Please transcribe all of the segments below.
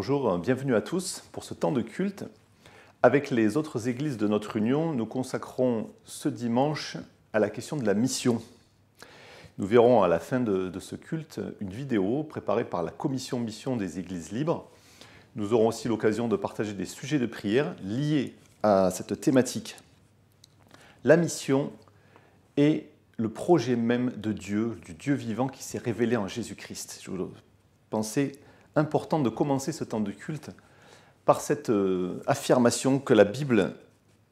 Bonjour, bienvenue à tous pour ce temps de culte. Avec les autres églises de notre union, nous consacrons ce dimanche à la question de la mission. Nous verrons à la fin de ce culte une vidéo préparée par la commission mission des églises libres. Nous aurons aussi l'occasion de partager des sujets de prière liés à cette thématique. La mission est le projet même de Dieu, du Dieu vivant qui s'est révélé en Jésus-Christ. Je pensais important de commencer ce temps de culte par cette affirmation que la Bible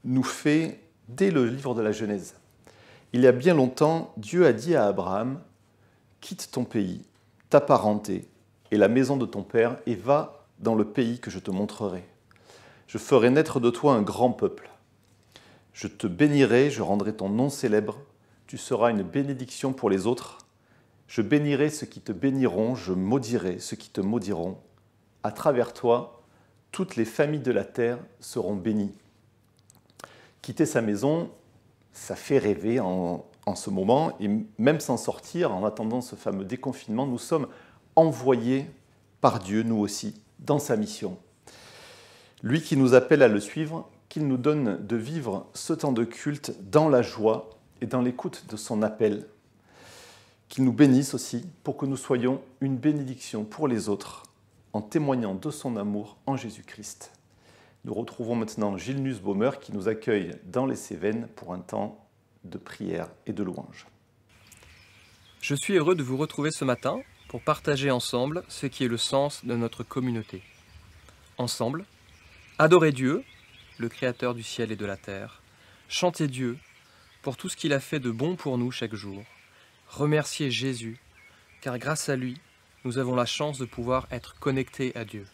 nous fait dès le livre de la Genèse. Il y a bien longtemps, Dieu a dit à Abraham « Quitte ton pays, ta parenté et la maison de ton père et va dans le pays que je te montrerai. Je ferai naître de toi un grand peuple. Je te bénirai, je rendrai ton nom célèbre. Tu seras une bénédiction pour les autres. Je bénirai ceux qui te béniront, je maudirai ceux qui te maudiront. À travers toi, toutes les familles de la terre seront bénies. » Quitter sa maison, ça fait rêver en ce moment, et même sans sortir, en attendant ce fameux déconfinement, nous sommes envoyés par Dieu, nous aussi, dans sa mission. Lui qui nous appelle à le suivre, qu'il nous donne de vivre ce temps de culte dans la joie et dans l'écoute de son appel. Qu'il nous bénisse aussi pour que nous soyons une bénédiction pour les autres en témoignant de son amour en Jésus-Christ. Nous retrouvons maintenant Gilles Nussbaumer qui nous accueille dans les Cévennes pour un temps de prière et de louange. Je suis heureux de vous retrouver ce matin pour partager ensemble ce qui est le sens de notre communauté. Ensemble, adorer Dieu, le Créateur du ciel et de la terre, chanter Dieu pour tout ce qu'il a fait de bon pour nous chaque jour, remercier Jésus, car grâce à lui, nous avons la chance de pouvoir être connectés à Dieu,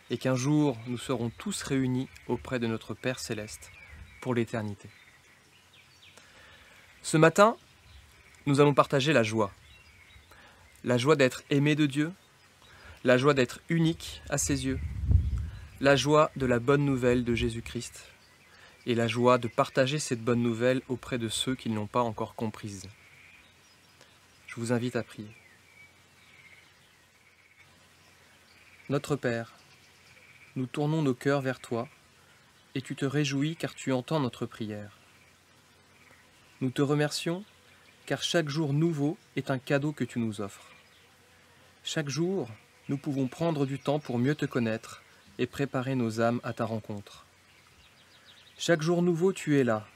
et qu'un jour, nous serons tous réunis auprès de notre Père Céleste pour l'éternité. Ce matin, nous allons partager la joie d'être aimé de Dieu, la joie d'être unique à ses yeux, la joie de la bonne nouvelle de Jésus-Christ, et la joie de partager cette bonne nouvelle auprès de ceux qui ne l'ont pas encore comprise. Je vous invite à prier. Notre Père, nous tournons nos cœurs vers toi, et tu te réjouis car tu entends notre prière. Nous te remercions car chaque jour nouveau est un cadeau que tu nous offres. Chaque jour, nous pouvons prendre du temps pour mieux te connaître et préparer nos âmes à ta rencontre. Chaque jour nouveau, tu es là,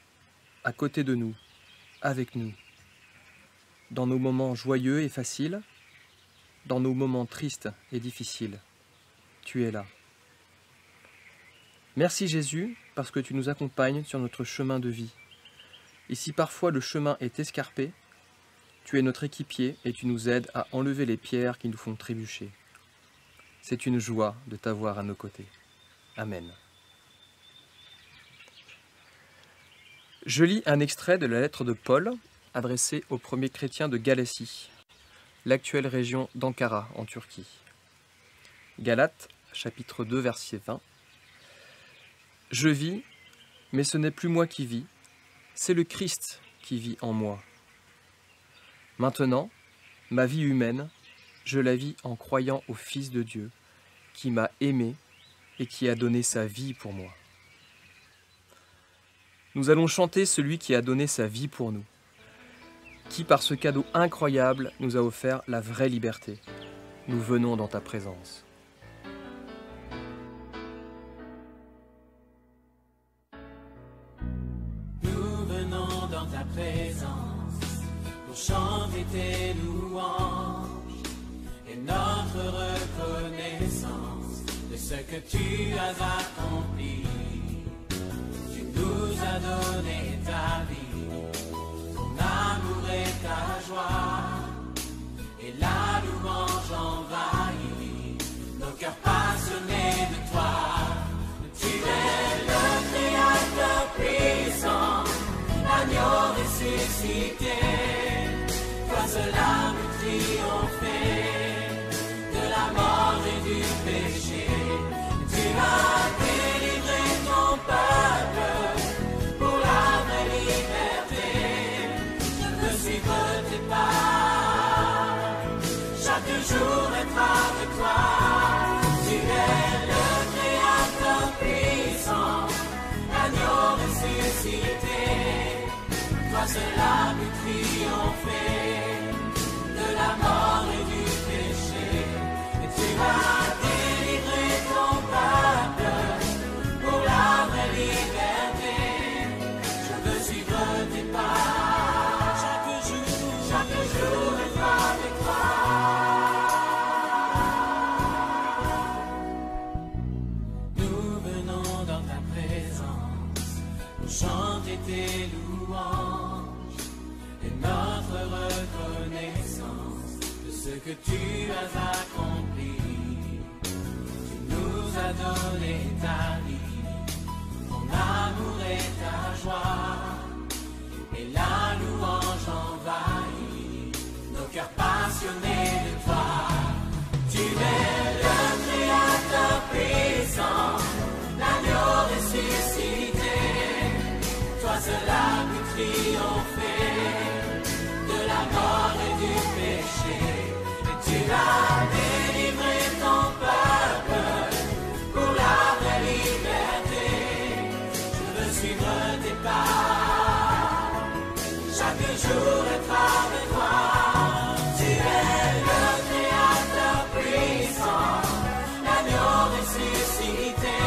à côté de nous, avec nous. Dans nos moments joyeux et faciles, dans nos moments tristes et difficiles, tu es là. Merci Jésus, parce que tu nous accompagnes sur notre chemin de vie. Et si parfois le chemin est escarpé, tu es notre équipier et tu nous aides à enlever les pierres qui nous font trébucher. C'est une joie de t'avoir à nos côtés. Amen. Je lis un extrait de la lettre de Paul, adressée aux premiers chrétiens de Galatie, l'actuelle région d'Ankara en Turquie. Galates, chapitre 2, verset 20. « Je vis, mais ce n'est plus moi qui vis, c'est le Christ qui vit en moi. Maintenant, ma vie humaine, je la vis en croyant au Fils de Dieu, qui m'a aimé et qui a donné sa vie pour moi. » Nous allons chanter celui qui a donné sa vie pour nous, qui par ce cadeau incroyable nous a offert la vraie liberté. Nous venons dans ta présence. Nous venons dans ta présence pour chanter tes louanges et notre reconnaissance de ce que tu as accompli. Tu nous as donné ta vie, ton amour et ta joie, et la louange envahit nos cœurs passionnés de toi. Tu es le Créateur puissant, l'agneau ressuscité, toi seul as triomphé de la mort et du péché. Tu as délivré ton peuple pour la vraie liberté. Je veux suivre tes pas, chaque jour être avec toi. Tu es Toi seul a pu triompher de la mort et du péché. Et tu vas délivrer ton peuple pour la vraie liberté. Je veux suivre tes pas chaque jour être avec toi. Nous venons dans ta présence pour chanter tes louanges et notre reconnaissance de ce que tu as accompli. Tu nous as donné ta vie, ton amour et ta joie, et la louange envahit nos cœurs passionnés de toi. Tu es le Créateur puissant, l'agneau ressuscité. Toi seul a pu triompher de la mort et du péché. Et tu as délivré ton peuple pour la vraie liberté. Je veux suivre tes pas, chaque jour être avec toi. Tu es le Créateur puissant, l'agneau ressuscité.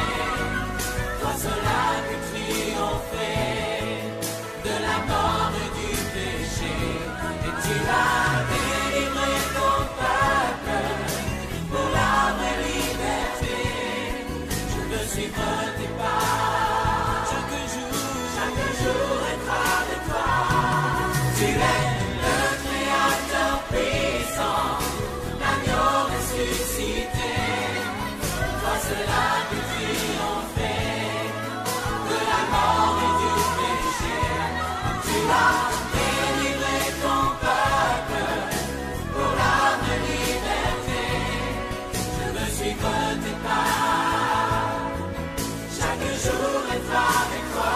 Toi seul a pu triompher de la mort et du péché. Et tu as délivré ton peuple pour la vraie liberté. Je veux suivre tes pas, chaque jour être avec toi. Tu es le Créateur puissant, l'agneau ressuscité. Toi seul a pu triompher de la mort et du péché. Tu as délivré ton peuple pour la vraie liberté. Je veux suivre tes pas, chaque jour être avec toi.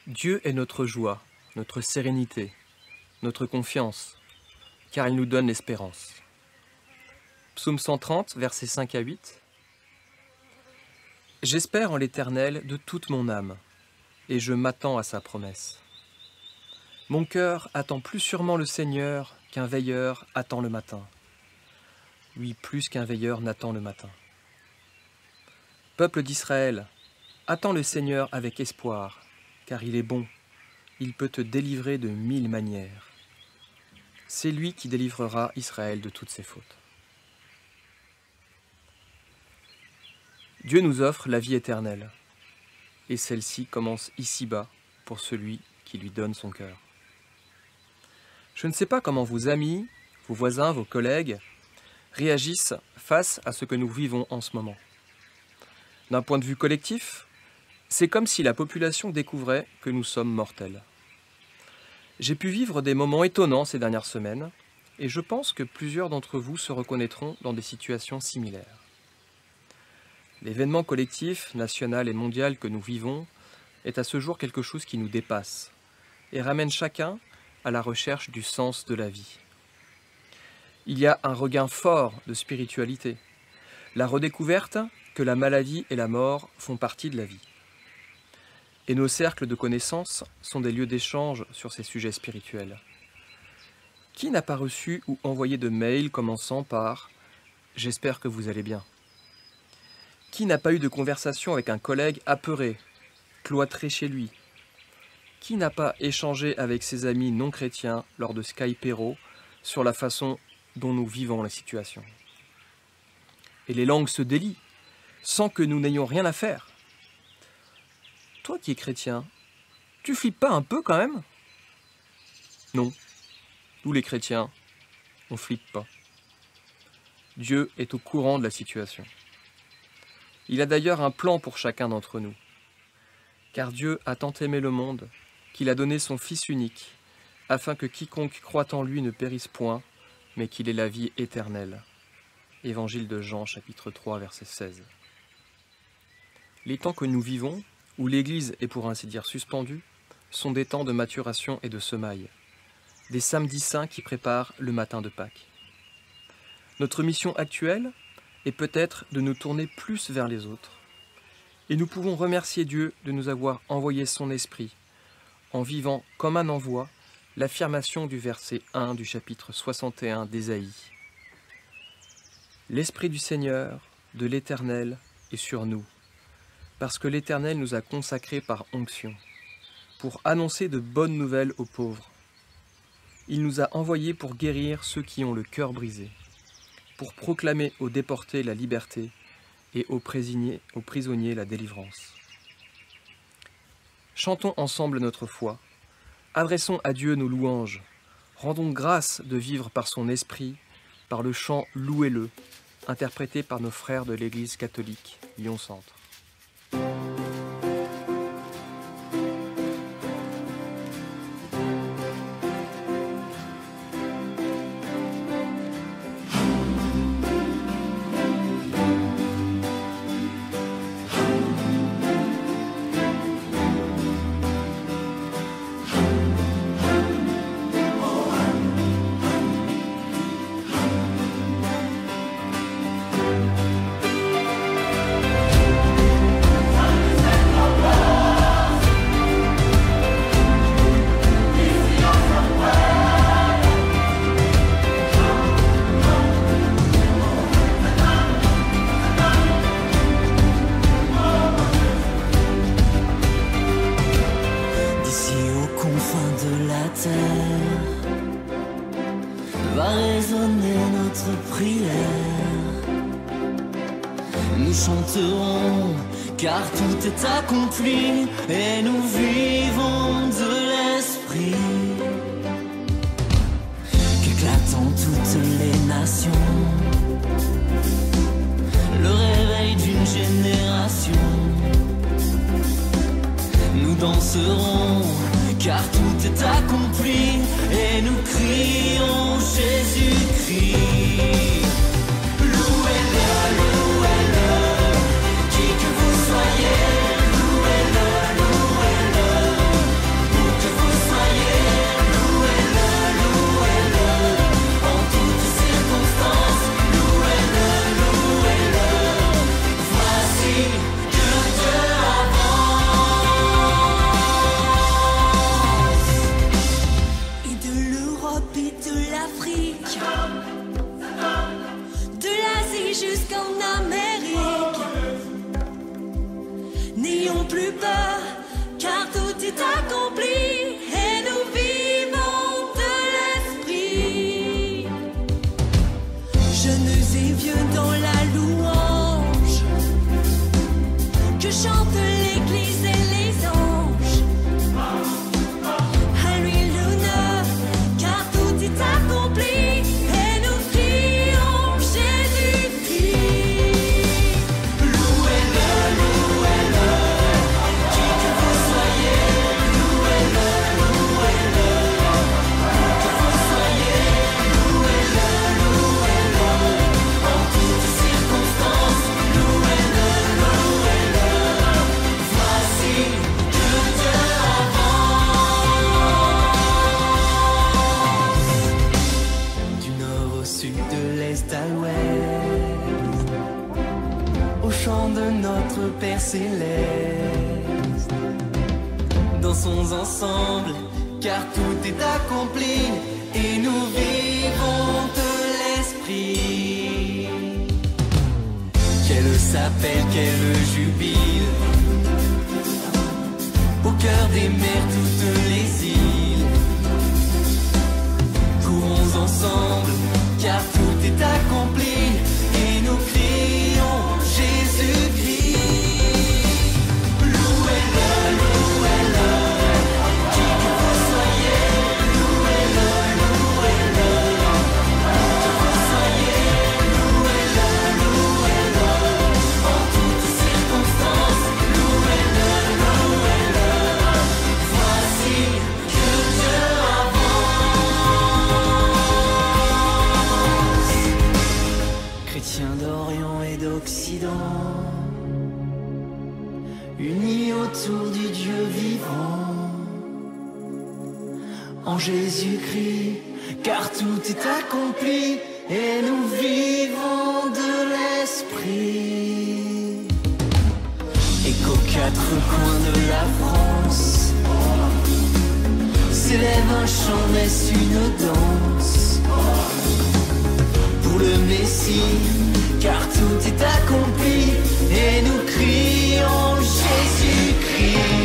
Dieu est notre joie, notre sérénité, notre confiance, car il nous donne l'espérance. Psaume 130, versets 5 à 8. J'espère en l'Éternel de toute mon âme, et je m'attends à sa promesse. Mon cœur attend plus sûrement le Seigneur qu'un veilleur attend le matin. Oui, plus qu'un veilleur n'attend le matin. Peuple d'Israël, attends le Seigneur avec espoir, car il est bon, il peut te délivrer de 1000 manières. C'est lui qui délivrera Israël de toutes ses fautes. Dieu nous offre la vie éternelle, et celle-ci commence ici-bas pour celui qui lui donne son cœur. Je ne sais pas comment vos amis, vos voisins, vos collègues réagissent face à ce que nous vivons en ce moment. D'un point de vue collectif, c'est comme si la population découvrait que nous sommes mortels. J'ai pu vivre des moments étonnants ces dernières semaines, et je pense que plusieurs d'entre vous se reconnaîtront dans des situations similaires. L'événement collectif, national et mondial que nous vivons est à ce jour quelque chose qui nous dépasse et ramène chacun à la recherche du sens de la vie. Il y a un regain fort de spiritualité, la redécouverte que la maladie et la mort font partie de la vie. Et nos cercles de connaissances sont des lieux d'échange sur ces sujets spirituels. Qui n'a pas reçu ou envoyé de mails commençant par « J'espère que vous allez bien » ? Qui n'a pas eu de conversation avec un collègue apeuré, cloîtré chez lui ? Qui n'a pas échangé avec ses amis non chrétiens lors de Skypero sur la façon dont nous vivons la situation ? Et les langues se délient, sans que nous n'ayons rien à faire. Toi qui es chrétien, tu flippes pas un peu quand même ? Non, nous les chrétiens, on flippe pas. Dieu est au courant de la situation. Il a d'ailleurs un plan pour chacun d'entre nous. Car Dieu a tant aimé le monde qu'il a donné son Fils unique, afin que quiconque croit en lui ne périsse point, mais qu'il ait la vie éternelle. Évangile de Jean, chapitre 3, verset 16. Les temps que nous vivons, où l'Église est pour ainsi dire suspendue, sont des temps de maturation et de semaille, des samedis saints qui préparent le matin de Pâques. Notre mission actuelle est peut-être de nous tourner plus vers les autres. Et nous pouvons remercier Dieu de nous avoir envoyé son esprit, en vivant comme un envoi l'affirmation du verset 1 du chapitre 61 d'Ésaïe. L'Esprit du Seigneur, de l'Éternel, est sur nous, parce que l'Éternel nous a consacrés par onction, pour annoncer de bonnes nouvelles aux pauvres. Il nous a envoyés pour guérir ceux qui ont le cœur brisé, pour proclamer aux déportés la liberté et aux prisonniers la délivrance. Chantons ensemble notre foi, adressons à Dieu nos louanges, rendons grâce de vivre par son esprit, par le chant « Louez-le », interprété par nos frères de l'Église catholique Lyon-Centre. Va résonner notre prière. Nous chanterons car tout est accompli et nous vivons de l'esprit. Qu'éclatent toutes les nations, le réveil d'une génération. Nous danserons car tout est accompli et nous crions Jésus-Christ. Louez-le, louez-le, qui que vous soyez, louez-le, louez-le, où que vous soyez, louez-le, louez-le, en toutes circonstances, louez-le, louez-le, voici que Dieu jusqu'en Amérique. N'ayons plus peur, car tout est accompli et nous vivons de l'esprit. Jeunes et vieux dans la louange, que chantent l'église et les anges. Alléluia, car tout est accompli. Père céleste, dansons ensemble, car tout est accompli et nous vivons de l'esprit. Qu'elle s'appelle, qu'elle jubile, au cœur des mers toutes les îles. Courons ensemble, car tout est accompli et nous crions Jésus-Christ. Unis autour du Dieu vivant, en Jésus-Christ, car tout est accompli et nous vivons de l'esprit. Et qu'aux quatre coins de la France s'élève un chant, n'est-ce une danse pour le Messie, car tout est accompli et nous crions Jésus-Christ.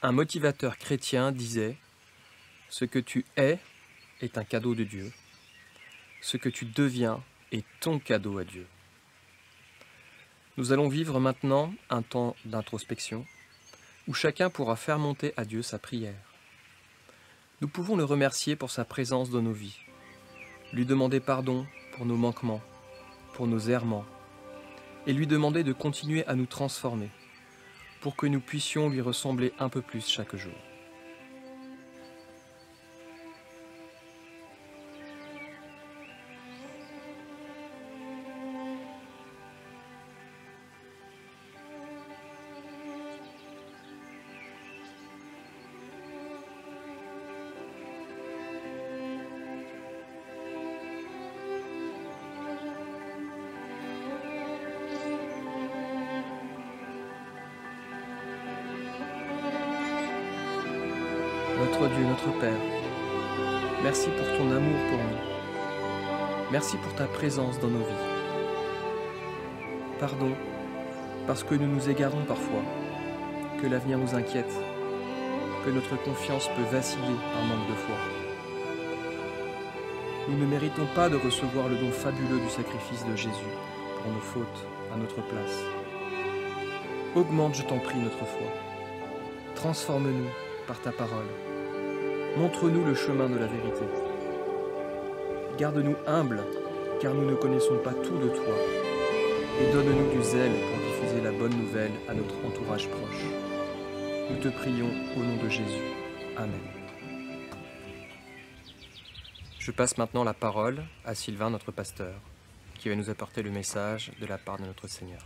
Un motivateur chrétien disait « Ce que tu es est un cadeau de Dieu. Ce que tu deviens est ton cadeau à Dieu. » Nous allons vivre maintenant un temps d'introspection où chacun pourra faire monter à Dieu sa prière. Nous pouvons le remercier pour sa présence dans nos vies, lui demander pardon pour nos manquements, pour nos errements, et lui demander de continuer à nous transformer, pour que nous puissions lui ressembler un peu plus chaque jour. Notre Dieu, notre Père, merci pour ton amour pour nous. Merci pour ta présence dans nos vies. Pardon, parce que nous nous égarons parfois, que l'avenir nous inquiète, que notre confiance peut vaciller par manque de foi. Nous ne méritons pas de recevoir le don fabuleux du sacrifice de Jésus pour nos fautes à notre place. Augmente, je t'en prie, notre foi. Transforme-nous par ta parole. Montre-nous le chemin de la vérité. Garde-nous humbles, car nous ne connaissons pas tout de toi. Et donne-nous du zèle pour diffuser la bonne nouvelle à notre entourage proche. Nous te prions au nom de Jésus. Amen. Je passe maintenant la parole à Sylvain, notre pasteur, qui va nous apporter le message de la part de notre Seigneur.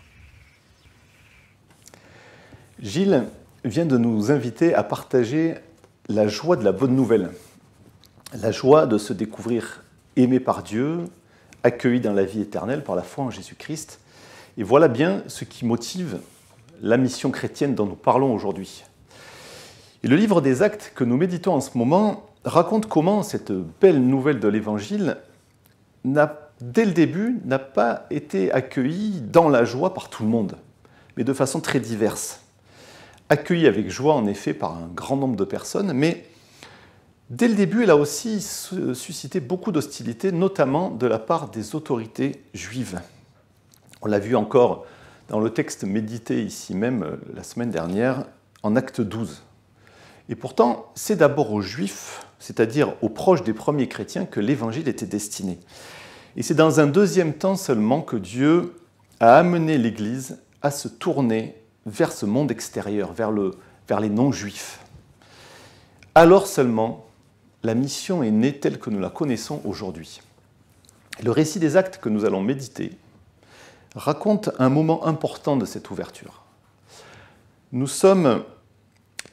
Gilles vient de nous inviter à partager la joie de la bonne nouvelle, la joie de se découvrir aimé par Dieu, accueilli dans la vie éternelle par la foi en Jésus-Christ. Et voilà bien ce qui motive la mission chrétienne dont nous parlons aujourd'hui. Et le livre des Actes que nous méditons en ce moment raconte comment cette belle nouvelle de l'Évangile, dès le début, n'a pas été accueillie dans la joie par tout le monde, mais de façon très diverse. Accueillie avec joie, en effet, par un grand nombre de personnes, mais dès le début, elle a aussi suscité beaucoup d'hostilité, notamment de la part des autorités juives. On l'a vu encore dans le texte médité ici même la semaine dernière, en Acte 12. Et pourtant, c'est d'abord aux Juifs, c'est-à-dire aux proches des premiers chrétiens, que l'Évangile était destiné. Et c'est dans un deuxième temps seulement que Dieu a amené l'Église à se tourner vers ce monde extérieur, vers les non-juifs. Alors seulement, la mission est née telle que nous la connaissons aujourd'hui. Le récit des Actes que nous allons méditer raconte un moment important de cette ouverture. Nous sommes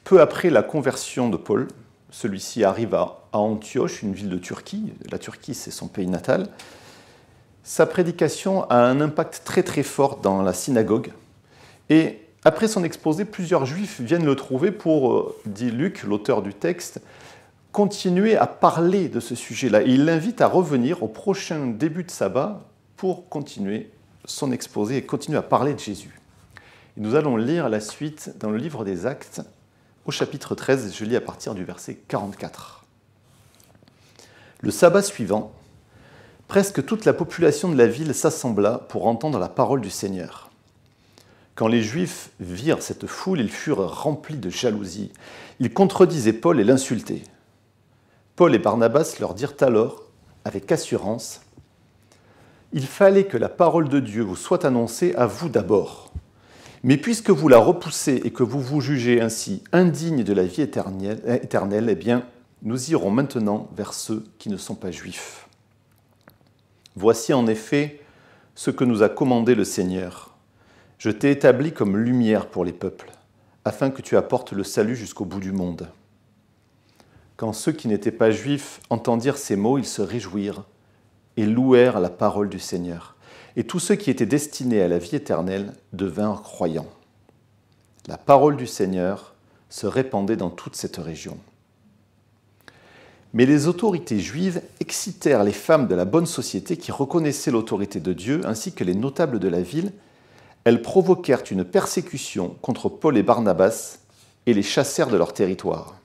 peu après la conversion de Paul, Celui-ci arrive à Antioche, une ville de Turquie. La Turquie, c'est son pays natal. Sa prédication a un impact très très fort dans la synagogue. Et après son exposé, plusieurs Juifs viennent le trouver pour, dit Luc, l'auteur du texte, continuer à parler de ce sujet-là. Et il l'invite à revenir au prochain début de sabbat pour continuer son exposé et continuer à parler de Jésus. Et nous allons lire la suite dans le livre des Actes, au chapitre 13, je lis à partir du verset 44. Le sabbat suivant, presque toute la population de la ville s'assembla pour entendre la parole du Seigneur. Quand les Juifs virent cette foule, ils furent remplis de jalousie. Ils contredisaient Paul et l'insultaient. Paul et Barnabas leur dirent alors, avec assurance, « Il fallait que la parole de Dieu vous soit annoncée à vous d'abord. Mais puisque vous la repoussez et que vous vous jugez ainsi indigne de la vie éternelle, eh bien, nous irons maintenant vers ceux qui ne sont pas juifs. Voici en effet ce que nous a commandé le Seigneur. Je t'ai établi comme lumière pour les peuples, afin que tu apportes le salut jusqu'au bout du monde. » Quand ceux qui n'étaient pas juifs entendirent ces mots, ils se réjouirent et louèrent la parole du Seigneur. Et tous ceux qui étaient destinés à la vie éternelle devinrent croyants. La parole du Seigneur se répandait dans toute cette région. Mais les autorités juives excitèrent les femmes de la bonne société qui reconnaissaient l'autorité de Dieu, ainsi que les notables de la ville. Elles provoquèrent une persécution contre Paul et Barnabas et les chassèrent de leur territoire.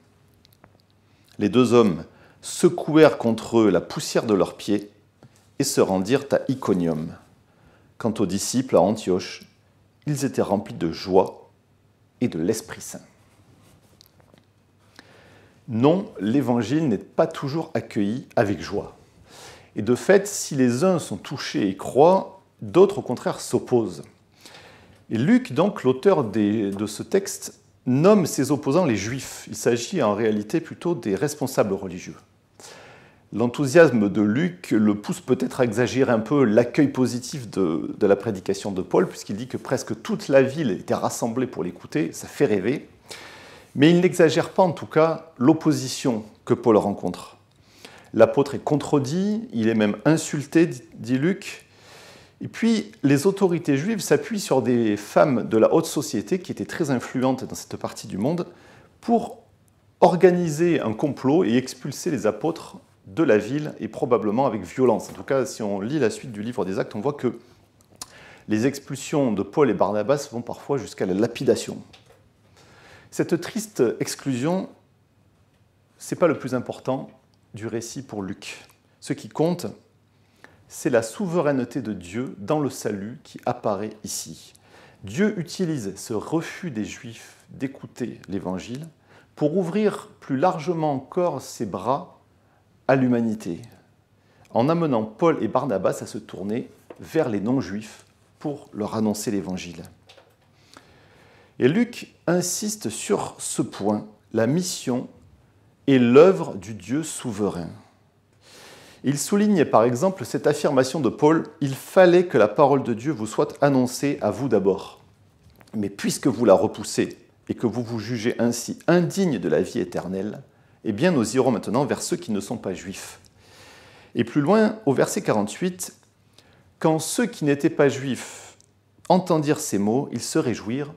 Les deux hommes secouèrent contre eux la poussière de leurs pieds et se rendirent à Iconium. Quant aux disciples à Antioche, ils étaient remplis de joie et de l'Esprit Saint. Non, l'Évangile n'est pas toujours accueilli avec joie. Et de fait, si les uns sont touchés et croient, d'autres au contraire s'opposent. Et Luc, donc, l'auteur de ce texte, nomme ses opposants les Juifs. Il s'agit en réalité plutôt des responsables religieux. L'enthousiasme de Luc le pousse peut-être à exagérer un peu l'accueil positif de la prédication de Paul, puisqu'il dit que presque toute la ville était rassemblée pour l'écouter, ça fait rêver. Mais il n'exagère pas en tout cas l'opposition que Paul rencontre. L'apôtre est contredit, il est même insulté, dit Luc. Et puis les autorités juives s'appuient sur des femmes de la haute société qui étaient très influentes dans cette partie du monde pour organiser un complot et expulser les apôtres de la ville, et probablement avec violence. En tout cas, si on lit la suite du livre des Actes, on voit que les expulsions de Paul et Barnabas vont parfois jusqu'à la lapidation. Cette triste exclusion, ce n'est pas le plus important du récit pour Luc. Ce qui compte, c'est la souveraineté de Dieu dans le salut qui apparaît ici. Dieu utilise ce refus des Juifs d'écouter l'Évangile pour ouvrir plus largement encore ses bras à l'humanité, en amenant Paul et Barnabas à se tourner vers les non-juifs pour leur annoncer l'Évangile. Et Luc insiste sur ce point, la mission et l'œuvre du Dieu souverain. Il souligne par exemple cette affirmation de Paul, « Il fallait que la parole de Dieu vous soit annoncée à vous d'abord. Mais puisque vous la repoussez et que vous vous jugez ainsi indigne de la vie éternelle, eh bien, nous irons maintenant vers ceux qui ne sont pas juifs. » Et plus loin, au verset 48, « Quand ceux qui n'étaient pas juifs entendirent ces mots, ils se réjouirent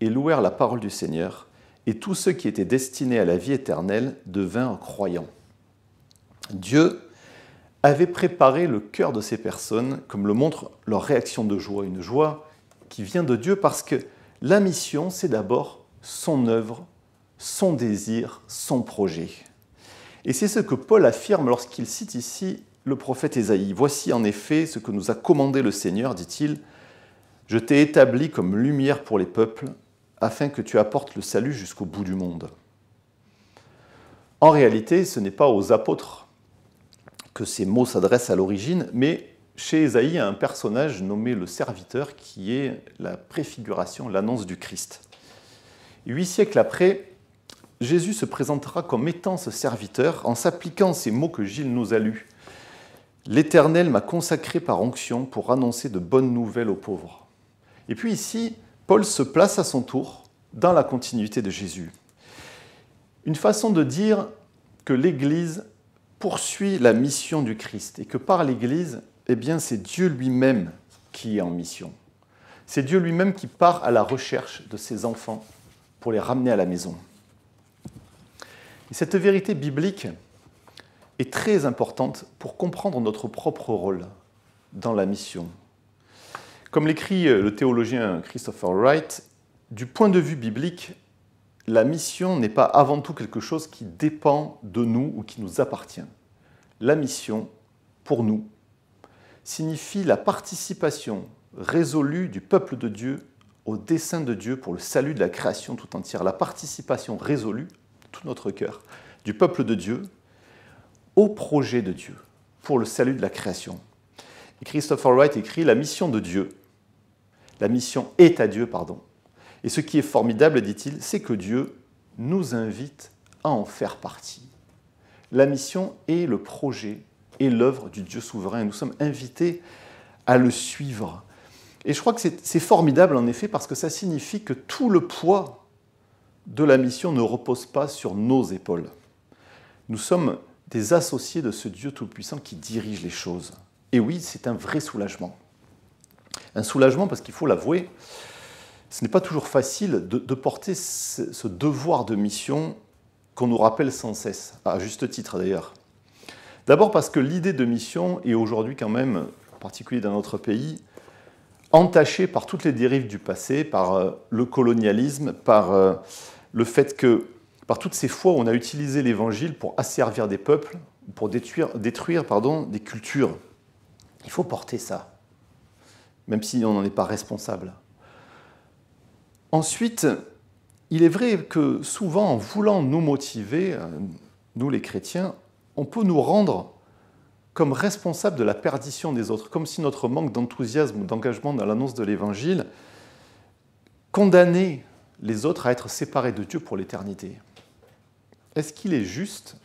et louèrent la parole du Seigneur, et tous ceux qui étaient destinés à la vie éternelle devinrent croyants. » Dieu avait préparé le cœur de ces personnes, comme le montre leur réaction de joie, une joie qui vient de Dieu parce que la mission, c'est d'abord son œuvre, son désir, son projet. Et c'est ce que Paul affirme lorsqu'il cite ici le prophète Ésaïe. « Voici en effet ce que nous a commandé le Seigneur, dit-il, je t'ai établi comme lumière pour les peuples, afin que tu apportes le salut jusqu'au bout du monde. » En réalité, ce n'est pas aux apôtres que ces mots s'adressent à l'origine, mais chez Ésaïe, il y a un personnage nommé le serviteur qui est la préfiguration, l'annonce du Christ. 8 siècles après, Jésus se présentera comme étant ce serviteur en s'appliquant ces mots que Gilles nous a lus. « L'Éternel m'a consacré par onction pour annoncer de bonnes nouvelles aux pauvres. » Et puis ici, Paul se place à son tour dans la continuité de Jésus. Une façon de dire que l'Église poursuit la mission du Christ et que par l'Église, eh bien, c'est Dieu lui-même qui est en mission. C'est Dieu lui-même qui part à la recherche de ses enfants pour les ramener à la maison. Et cette vérité biblique est très importante pour comprendre notre propre rôle dans la mission. Comme l'écrit le théologien Christopher Wright, du point de vue biblique, la mission n'est pas avant tout quelque chose qui dépend de nous ou qui nous appartient. La mission, pour nous, signifie la participation résolue du peuple de Dieu au dessein de Dieu pour le salut de la création tout entière. La participation résolue, tout notre cœur, du peuple de Dieu au projet de Dieu pour le salut de la création. Et Christopher Wright écrit « La mission de Dieu, la mission est à Dieu, pardon. Et ce qui est formidable, dit-il, c'est que Dieu nous invite à en faire partie. La mission est le projet et l'œuvre du Dieu souverain. Et nous sommes invités à le suivre. Et je crois que c'est formidable, en effet, parce que ça signifie que tout le poids de la mission ne repose pas sur nos épaules. Nous sommes des associés de ce Dieu tout-puissant qui dirige les choses. Et oui, c'est un vrai soulagement. Un soulagement parce qu'il faut l'avouer, ce n'est pas toujours facile de porter ce devoir de mission qu'on nous rappelle sans cesse, à juste titre d'ailleurs. D'abord parce que l'idée de mission est aujourd'hui quand même, en particulier dans notre pays, entachée par toutes les dérives du passé, par le colonialisme, par le fait que, par toutes ces fois où on a utilisé l'Évangile pour asservir des peuples, pour détruire des cultures. Il faut porter ça, même si on n'en est pas responsable. Ensuite, il est vrai que souvent, en voulant nous motiver, nous les chrétiens, on peut nous rendre comme responsables de la perdition des autres, comme si notre manque d'enthousiasme ou d'engagement dans l'annonce de l'Évangile condamnait les autres à être séparés de Dieu pour l'éternité. Est-ce qu'il est juste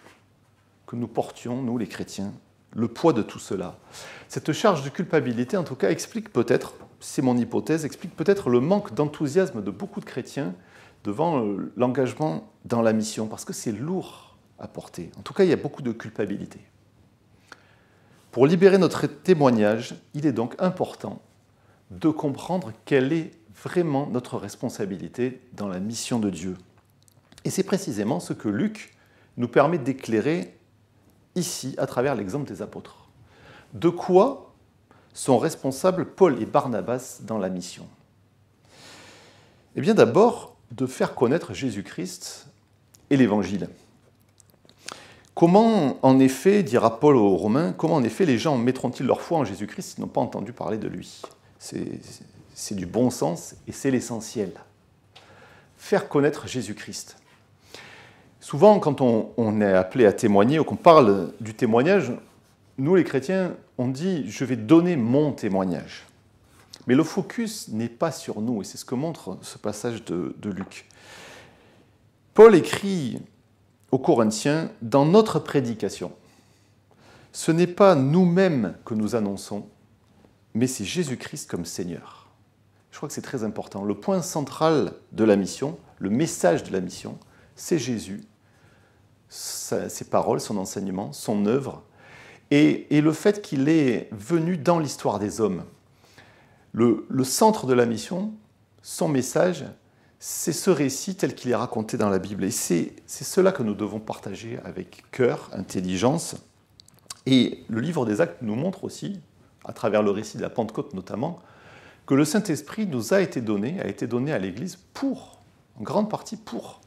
que nous portions, nous les chrétiens, le poids de tout cela? Cette charge de culpabilité, en tout cas, explique peut-être, c'est mon hypothèse, explique peut-être le manque d'enthousiasme de beaucoup de chrétiens devant l'engagement dans la mission, parce que c'est lourd à porter. En tout cas, il y a beaucoup de culpabilité. Pour libérer notre témoignage, il est donc important de comprendre quelle est vraiment notre responsabilité dans la mission de Dieu. Et c'est précisément ce que Luc nous permet d'éclairer ici, à travers l'exemple des apôtres. De quoi sont responsables Paul et Barnabas dans la mission? Eh bien d'abord, de faire connaître Jésus-Christ et l'Évangile. Comment, en effet, dira Paul aux Romains, comment en effet les gens mettront-ils leur foi en Jésus-Christ s'ils n'ont pas entendu parler de lui? C'est du bon sens et c'est l'essentiel. Faire connaître Jésus-Christ. Souvent, quand on est appelé à témoigner ou qu'on parle du témoignage, nous les chrétiens, on dit « je vais donner mon témoignage ». Mais le focus n'est pas sur nous, et c'est ce que montre ce passage de Luc. Paul écrit aux Corinthiens « Dans notre prédication, ce n'est pas nous-mêmes que nous annonçons, mais c'est Jésus-Christ comme Seigneur ». Je crois que c'est très important. Le point central de la mission, le message de la mission, c'est Jésus, ses paroles, son enseignement, son œuvre, et le fait qu'il est venu dans l'histoire des hommes. Le centre de la mission, son message, c'est ce récit tel qu'il est raconté dans la Bible. Et c'est cela que nous devons partager avec cœur, intelligence. Et le livre des Actes nous montre aussi, à travers le récit de la Pentecôte notamment, que le Saint-Esprit nous a été donné à l'Église en grande partie pour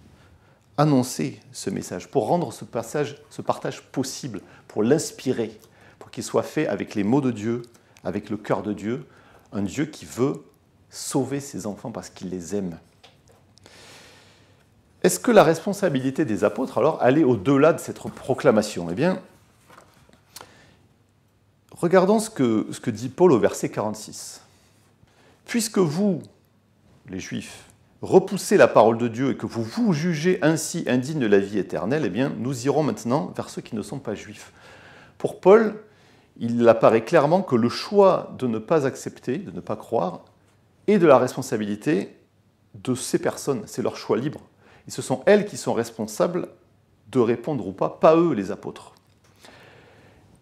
annoncer ce message, pour rendre ce partage possible, pour l'inspirer, pour qu'il soit fait avec les mots de Dieu, avec le cœur de Dieu, un Dieu qui veut sauver ses enfants parce qu'il les aime. Est-ce que la responsabilité des apôtres, alors, allait au-delà de cette proclamation? Eh bien, regardons ce que dit Paul au verset 46. « Puisque vous, les Juifs, repoussez la parole de Dieu et que vous vous jugez ainsi indigne de la vie éternelle, eh bien, nous irons maintenant vers ceux qui ne sont pas juifs. » Pour Paul, il apparaît clairement que le choix de ne pas accepter, de ne pas croire, est de la responsabilité de ces personnes. C'est leur choix libre. Et ce sont elles qui sont responsables de répondre ou pas eux les apôtres.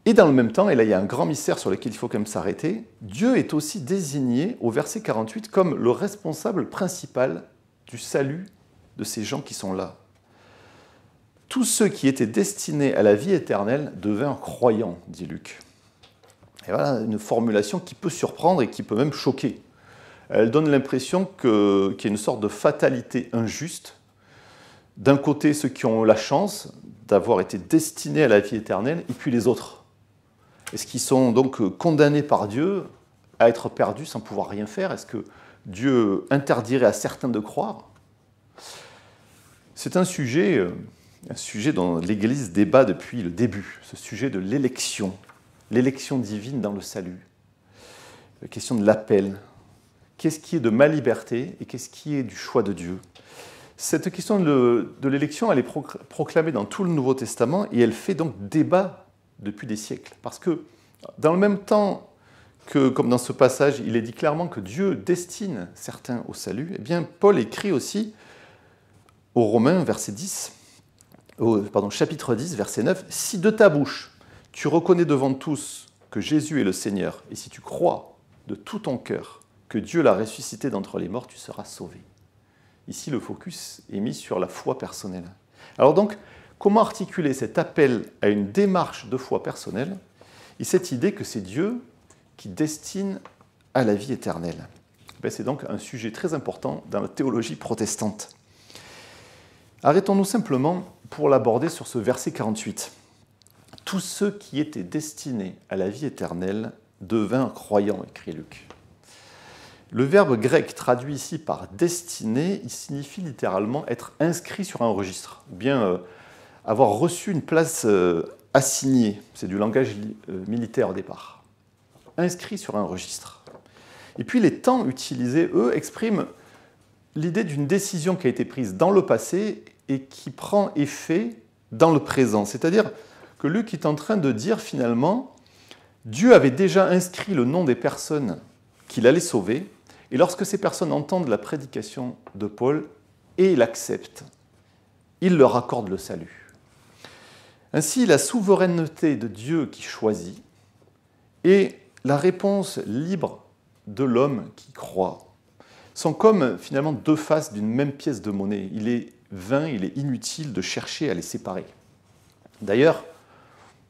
Et dans le même temps, et là il y a un grand mystère sur lequel il faut quand même s'arrêter, Dieu est aussi désigné au verset 48 comme le responsable principal du salut de ces gens qui sont là. Tous ceux qui étaient destinés à la vie éternelle devinrent croyants, dit Luc. Et voilà une formulation qui peut surprendre et qui peut même choquer. Elle donne l'impression qu'il y a une sorte de fatalité injuste. D'un côté, ceux qui ont la chance d'avoir été destinés à la vie éternelle, et puis les autres. Est-ce qu'ils sont donc condamnés par Dieu à être perdus sans pouvoir rien faire? Est-ce que Dieu interdirait à certains de croire? C'est un sujet dont l'Église débat depuis le début, ce sujet de l'élection divine dans le salut, la question de l'appel. Qu'est-ce qui est de ma liberté et qu'est-ce qui est du choix de Dieu? Cette question de l'élection, elle est proclamée dans tout le Nouveau Testament et elle fait donc débat depuis des siècles. Parce que dans le même temps que, comme dans ce passage, il est dit clairement que Dieu destine certains au salut, eh bien Paul écrit aussi aux Romains, chapitre 10, verset 9, « Si de ta bouche tu reconnais devant tous que Jésus est le Seigneur, et si tu crois de tout ton cœur que Dieu l'a ressuscité d'entre les morts, tu seras sauvé. » Ici, le focus est mis sur la foi personnelle. Alors donc, comment articuler cet appel à une démarche de foi personnelle et cette idée que c'est Dieu qui destine à la vie éternelle? C'est donc un sujet très important dans la théologie protestante. Arrêtons-nous simplement pour l'aborder sur ce verset 48. « Tous ceux qui étaient destinés à la vie éternelle devinrent croyants », écrit Luc. Le verbe grec traduit ici par « destiné », il signifie littéralement être inscrit sur un registre, ou bien avoir reçu une place assignée. C'est du langage militaire au départ. Inscrit sur un registre. Et puis les temps utilisés, eux, expriment l'idée d'une décision qui a été prise dans le passé et qui prend effet dans le présent. C'est-à-dire que Luc est en train de dire finalement, Dieu avait déjà inscrit le nom des personnes qu'il allait sauver, et lorsque ces personnes entendent la prédication de Paul et l'acceptent, il leur accorde le salut. Ainsi, la souveraineté de Dieu qui choisit et la réponse libre de l'homme qui croit sont comme finalement deux faces d'une même pièce de monnaie. Il est vain, il est inutile de chercher à les séparer. D'ailleurs,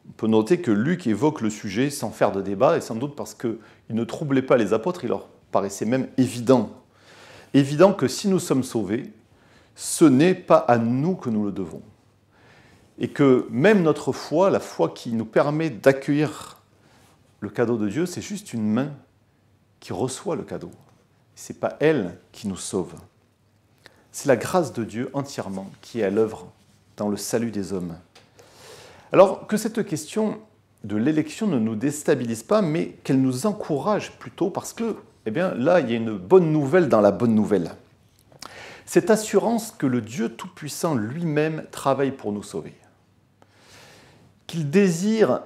on peut noter que Luc évoque le sujet sans faire de débat, et sans doute parce qu'il ne troublait pas les apôtres, il leur paraissait même évident. Évident que si nous sommes sauvés, ce n'est pas à nous que nous le devons. Et que même notre foi, la foi qui nous permet d'accueillir le cadeau de Dieu, c'est juste une main qui reçoit le cadeau. Ce n'est pas elle qui nous sauve. C'est la grâce de Dieu entièrement qui est à l'œuvre dans le salut des hommes. Alors que cette question de l'élection ne nous déstabilise pas, mais qu'elle nous encourage plutôt, parce que là, il y a une bonne nouvelle dans la bonne nouvelle. Cette assurance que le Dieu Tout-Puissant lui-même travaille pour nous sauver. Qu'il désire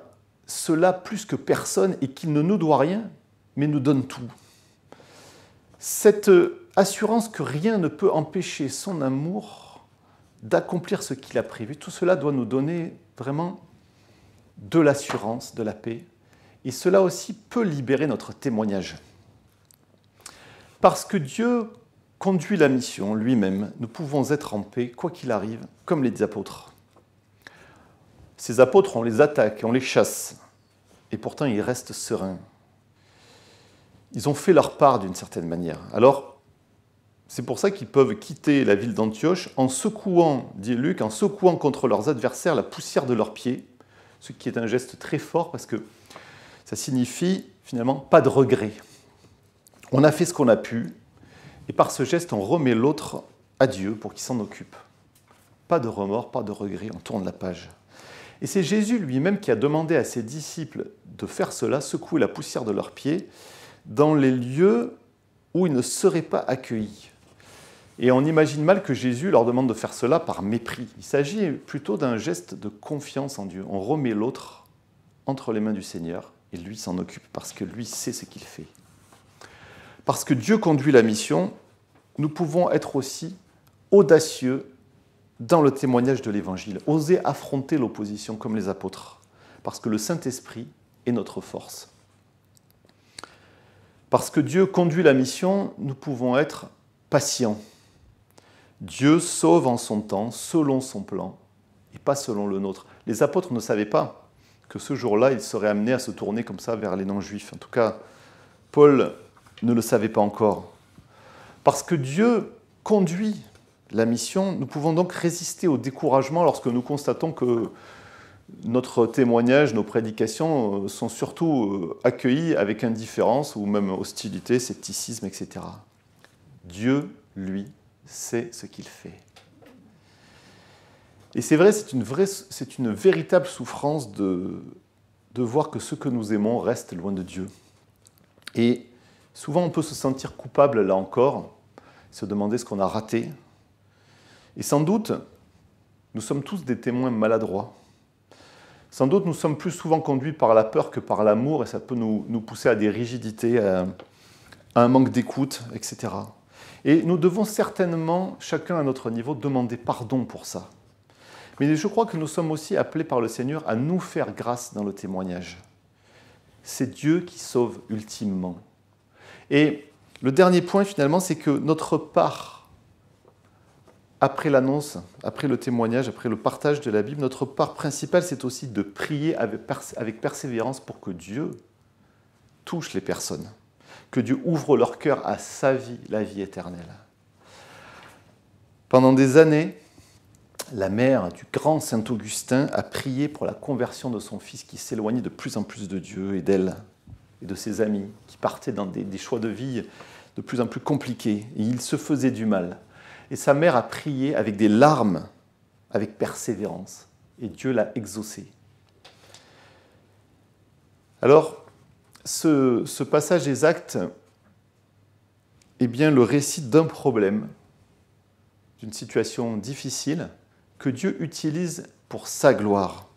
cela plus que personne et qu'il ne nous doit rien, mais nous donne tout. Cette assurance que rien ne peut empêcher son amour d'accomplir ce qu'il a prévu, tout cela doit nous donner vraiment de l'assurance, de la paix, et cela aussi peut libérer notre témoignage. Parce que Dieu conduit la mission lui-même, nous pouvons être en paix, quoi qu'il arrive, comme les apôtres. Ces apôtres, on les attaque, on les chasse, et pourtant ils restent sereins. Ils ont fait leur part d'une certaine manière. Alors, c'est pour ça qu'ils peuvent quitter la ville d'Antioche en secouant, dit Luc, en secouant contre leurs adversaires la poussière de leurs pieds, ce qui est un geste très fort parce que ça signifie finalement pas de regret. On a fait ce qu'on a pu, et par ce geste, on remet l'autre à Dieu pour qu'il s'en occupe. Pas de remords, pas de regret, on tourne la page. Et c'est Jésus lui-même qui a demandé à ses disciples de faire cela, secouer la poussière de leurs pieds, dans les lieux où ils ne seraient pas accueillis. Et on imagine mal que Jésus leur demande de faire cela par mépris. Il s'agit plutôt d'un geste de confiance en Dieu. On remet l'autre entre les mains du Seigneur et lui s'en occupe parce que lui sait ce qu'il fait. Parce que Dieu conduit la mission, nous pouvons être aussi audacieux dans le témoignage de l'Évangile, oser affronter l'opposition comme les apôtres, parce que le Saint-Esprit est notre force. Parce que Dieu conduit la mission, nous pouvons être patients. Dieu sauve en son temps, selon son plan, et pas selon le nôtre. Les apôtres ne savaient pas que ce jour-là, ils seraient amenés à se tourner comme ça vers les non-juifs. En tout cas, Paul ne le savait pas encore. Parce que Dieu conduit la mission, nous pouvons donc résister au découragement lorsque nous constatons que notre témoignage, nos prédications sont surtout accueillies avec indifférence ou même hostilité, scepticisme, etc. Dieu, lui, sait ce qu'il fait. Et c'est vrai, c'est une véritable souffrance de voir que ce que nous aimons reste loin de Dieu. Et souvent, on peut se sentir coupable, là encore, se demander ce qu'on a raté. Et sans doute, nous sommes tous des témoins maladroits. Sans doute, nous sommes plus souvent conduits par la peur que par l'amour, et ça peut nous pousser à des rigidités, à un manque d'écoute, etc. Et nous devons certainement, chacun à notre niveau, demander pardon pour ça. Mais je crois que nous sommes aussi appelés par le Seigneur à nous faire grâce dans le témoignage. C'est Dieu qui sauve ultimement. Et le dernier point, finalement, c'est que notre part, après l'annonce, après le témoignage, après le partage de la Bible, notre part principale, c'est aussi de prier avec persévérance pour que Dieu touche les personnes, que Dieu ouvre leur cœur à sa vie, la vie éternelle. Pendant des années, la mère du grand saint Augustin a prié pour la conversion de son fils qui s'éloignait de plus en plus de Dieu et d'elle et de ses amis, qui partaient dans des choix de vie de plus en plus compliqués. Et il se faisait du mal. Et sa mère a prié avec des larmes, avec persévérance. Et Dieu l'a exaucé. Alors, ce passage des Actes est bien le récit d'un problème, d'une situation difficile, que Dieu utilise pour sa gloire.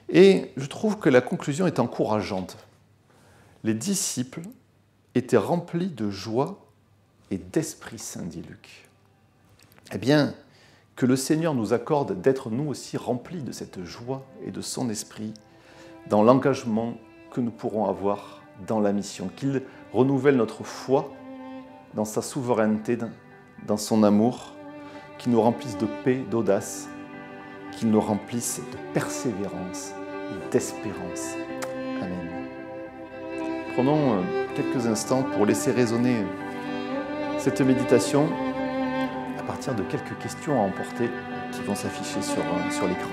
Et je trouve que la conclusion est encourageante. Les disciples étaient remplis de joie et d'Esprit Saint, dit Luc. Eh bien, que le Seigneur nous accorde d'être nous aussi remplis de cette joie et de son esprit dans l'engagement que nous pourrons avoir dans la mission, qu'il renouvelle notre foi dans sa souveraineté, dans son amour, qu'il nous remplisse de paix, d'audace, qu'il nous remplisse de persévérance et d'espérance. Amen. Prenons quelques instants pour laisser résonner cette méditation à partir de quelques questions à emporter qui vont s'afficher sur l'écran.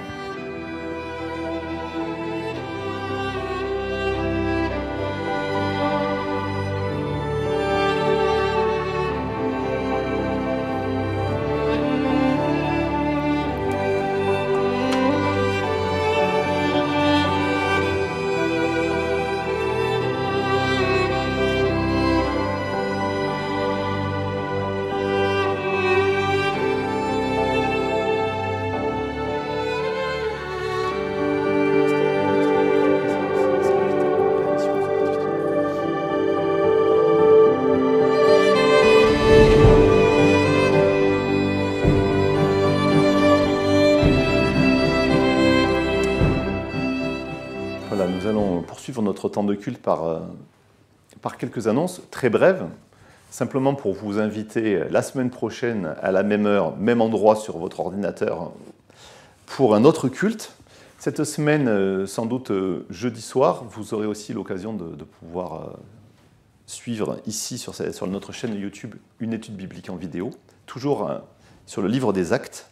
Nous allons poursuivre notre temps de culte par quelques annonces très brèves, simplement pour vous inviter la semaine prochaine à la même heure, même endroit sur votre ordinateur pour un autre culte. Cette semaine, sans doute jeudi soir, vous aurez aussi l'occasion de pouvoir suivre ici sur notre chaîne YouTube une étude biblique en vidéo, toujours sur le livre des Actes.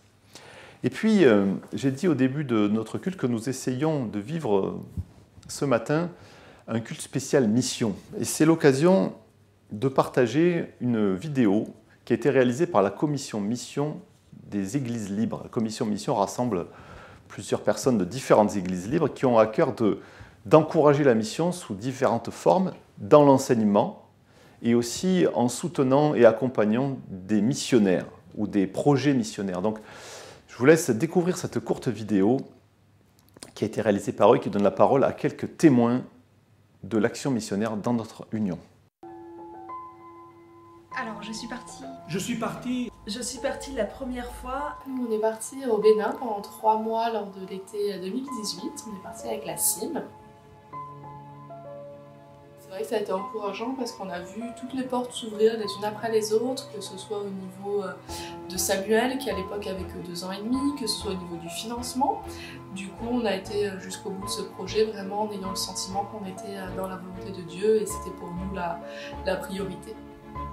Et puis, j'ai dit au début de notre culte que nous essayons de vivre ce matin un culte spécial mission. Et c'est l'occasion de partager une vidéo qui a été réalisée par la commission mission des Églises libres. La commission mission rassemble plusieurs personnes de différentes Églises libres qui ont à cœur d'encourager la mission sous différentes formes dans l'enseignement et aussi en soutenant et accompagnant des missionnaires ou des projets missionnaires. Donc, je vous laisse découvrir cette courte vidéo qui a été réalisée par eux et qui donne la parole à quelques témoins de l'action missionnaire dans notre union. Alors, je suis partie. Je suis partie la première fois. On est parti au Bénin pendant 3 mois lors de l'été 2018. On est parti avec la CIM. C'est vrai que ça a été encourageant parce qu'on a vu toutes les portes s'ouvrir les unes après les autres, que ce soit au niveau de Samuel qui à l'époque avait que 2 ans et demi, que ce soit au niveau du financement. Du coup on a été jusqu'au bout de ce projet vraiment en ayant le sentiment qu'on était dans la volonté de Dieu et c'était pour nous la priorité.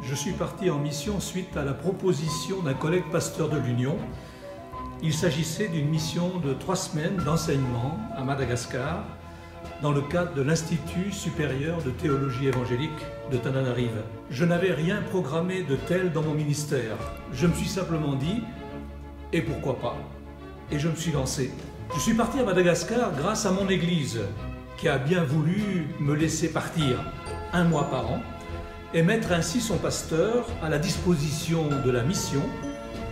Je suis parti en mission suite à la proposition d'un collègue pasteur de l'Union. Il s'agissait d'une mission de 3 semaines d'enseignement à Madagascar dans le cadre de l'Institut supérieur de théologie évangélique de Tananarive. Je n'avais rien programmé de tel dans mon ministère. Je me suis simplement dit « et pourquoi pas ?» et je me suis lancé. Je suis parti à Madagascar grâce à mon église qui a bien voulu me laisser partir 1 mois par an et mettre ainsi son pasteur à la disposition de la mission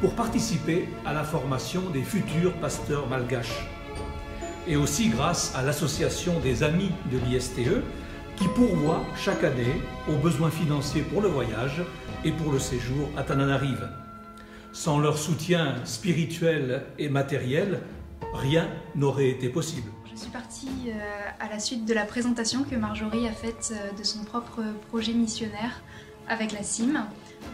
pour participer à la formation des futurs pasteurs malgaches. Et aussi grâce à l'association des amis de l'ISTE qui pourvoit chaque année aux besoins financiers pour le voyage et pour le séjour à Tananarive. Sans leur soutien spirituel et matériel, rien n'aurait été possible. Je suis partie à la suite de la présentation que Marjorie a faite de son propre projet missionnaire avec la CIM.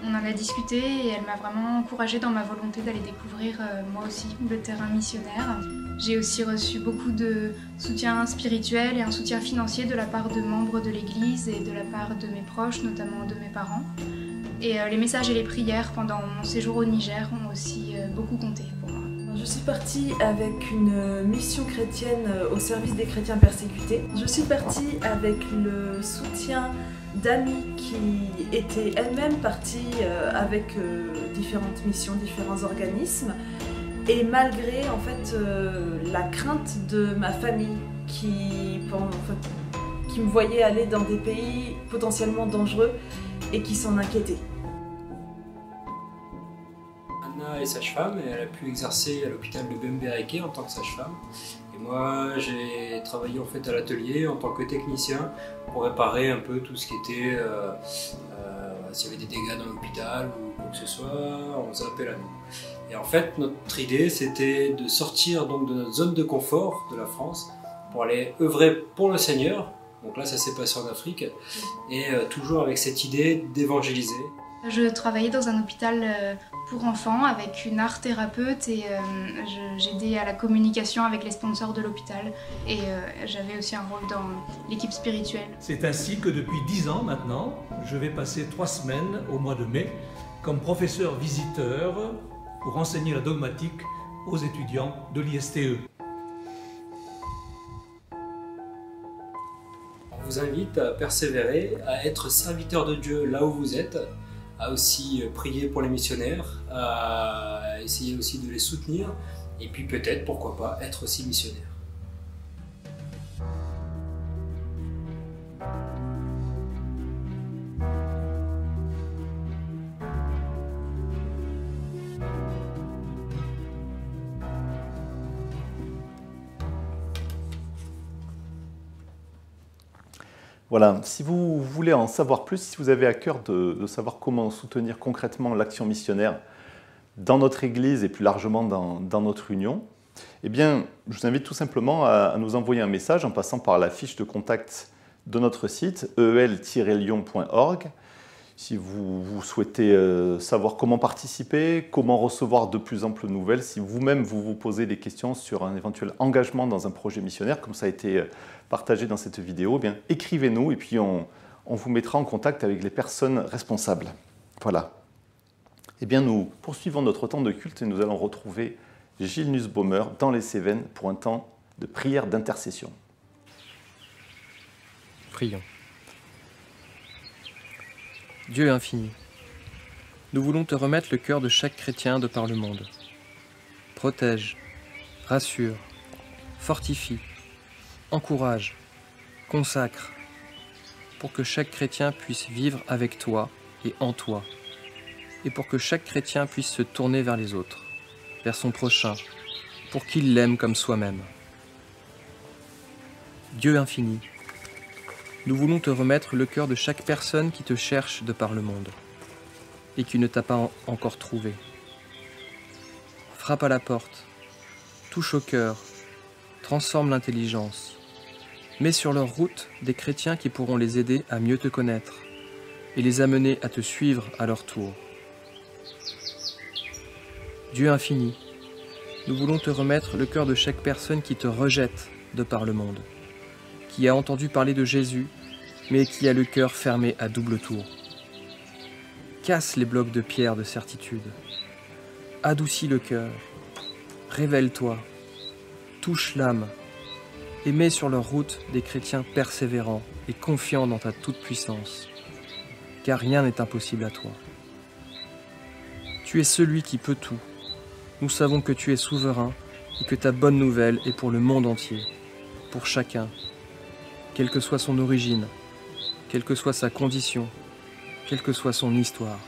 On en a discuté et elle m'a vraiment encouragée dans ma volonté d'aller découvrir moi aussi le terrain missionnaire. J'ai aussi reçu beaucoup de soutien spirituel et un soutien financier de la part de membres de l'église et de la part de mes proches, notamment de mes parents. Et les messages et les prières pendant mon séjour au Niger ont aussi beaucoup compté pour moi. Je suis partie avec une mission chrétienne au service des chrétiens persécutés. Je suis partie avec le soutien d'amis qui étaient elles-mêmes parties avec différentes missions, différents organismes. Et malgré en fait la crainte de ma famille qui me voyait aller dans des pays potentiellement dangereux et qui s'en inquiétait. Anna est sage-femme et elle a pu exercer à l'hôpital de Bembereke en tant que sage-femme. Et moi j'ai travaillé en fait à l'atelier en tant que technicien pour réparer un peu tout ce qui était s'il y avait des dégâts dans l'hôpital ou quoi que ce soit, on faisait appel à nous. Et en fait notre idée c'était de sortir donc de notre zone de confort de la France pour aller œuvrer pour le Seigneur. Donc là ça s'est passé en Afrique et toujours avec cette idée d'évangéliser. Je travaillais dans un hôpital pour enfants avec une art thérapeute et j'aidais à la communication avec les sponsors de l'hôpital et j'avais aussi un rôle dans l'équipe spirituelle. C'est ainsi que depuis 10 ans maintenant, je vais passer 3 semaines au mois de mai comme professeur visiteur pour enseigner la dogmatique aux étudiants de l'ISTE. On vous invite à persévérer, à être serviteur de Dieu là où vous êtes, à aussi prier pour les missionnaires, à essayer aussi de les soutenir, et puis peut-être, pourquoi pas, être aussi missionnaire. Voilà, si vous voulez en savoir plus, si vous avez à cœur de savoir comment soutenir concrètement l'action missionnaire dans notre Église et plus largement dans notre union, eh bien, je vous invite tout simplement à nous envoyer un message en passant par la fiche de contact de notre site eel-lyon.org. Si vous souhaitez savoir comment participer, comment recevoir de plus amples nouvelles, si vous-même vous posez des questions sur un éventuel engagement dans un projet missionnaire, comme ça a été partagé dans cette vidéo, eh bien, écrivez-nous et puis on vous mettra en contact avec les personnes responsables. Voilà. Eh bien, nous poursuivons notre temps de culte et nous allons retrouver Gilles Nussbaumer dans les Cévennes pour un temps de prière d'intercession. Prions. Dieu infini, nous voulons te remettre le cœur de chaque chrétien de par le monde. Protège, rassure, fortifie, encourage, consacre, pour que chaque chrétien puisse vivre avec toi et en toi, et pour que chaque chrétien puisse se tourner vers les autres, vers son prochain, pour qu'il l'aime comme soi-même. Dieu infini, nous voulons te remettre le cœur de chaque personne qui te cherche de par le monde. et qui ne t'a pas encore trouvé. Frappe à la porte, touche au cœur, transforme l'intelligence. Mets sur leur route des chrétiens qui pourront les aider à mieux te connaître et les amener à te suivre à leur tour. Dieu infini, nous voulons te remettre le cœur de chaque personne qui te rejette de par le monde, qui a entendu parler de Jésus, mais qui a le cœur fermé à double tour. Casse les blocs de pierre de certitude. Adoucis le cœur. Révèle-toi. Touche l'âme. Et mets sur leur route des chrétiens persévérants et confiants dans ta toute-puissance. Car rien n'est impossible à toi. Tu es celui qui peut tout. Nous savons que tu es souverain et que ta bonne nouvelle est pour le monde entier, pour chacun, quelle que soit son origine, quelle que soit sa condition, quelle que soit son histoire.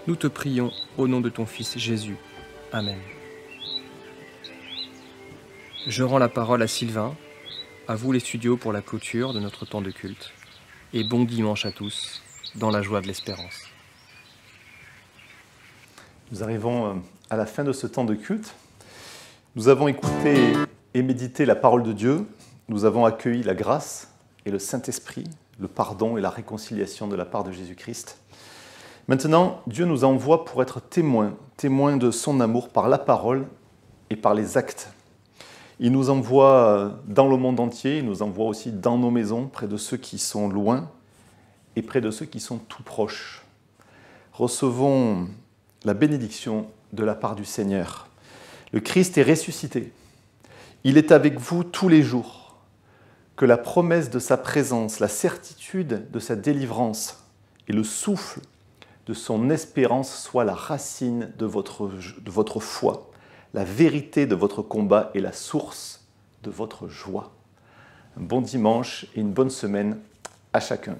Nous te prions au nom de ton Fils Jésus. Amen. Je rends la parole à Sylvain, à vous les studios pour la clôture de notre temps de culte, et bon dimanche à tous, dans la joie de l'espérance. Nous arrivons à la fin de ce temps de culte. Nous avons écouté et médité la parole de Dieu. Nous avons accueilli la grâce et le Saint-Esprit, le pardon et la réconciliation de la part de Jésus-Christ. Maintenant, Dieu nous envoie pour être témoins de son amour par la parole et par les actes. Il nous envoie dans le monde entier, il nous envoie aussi dans nos maisons, près de ceux qui sont loin et près de ceux qui sont tout proches. Recevons la bénédiction de la part du Seigneur. Le Christ est ressuscité. Il est avec vous tous les jours. Que la promesse de sa présence, la certitude de sa délivrance et le souffle de son espérance soient la racine de votre foi, la vérité de votre combat et la source de votre joie. Un bon dimanche et une bonne semaine à chacun.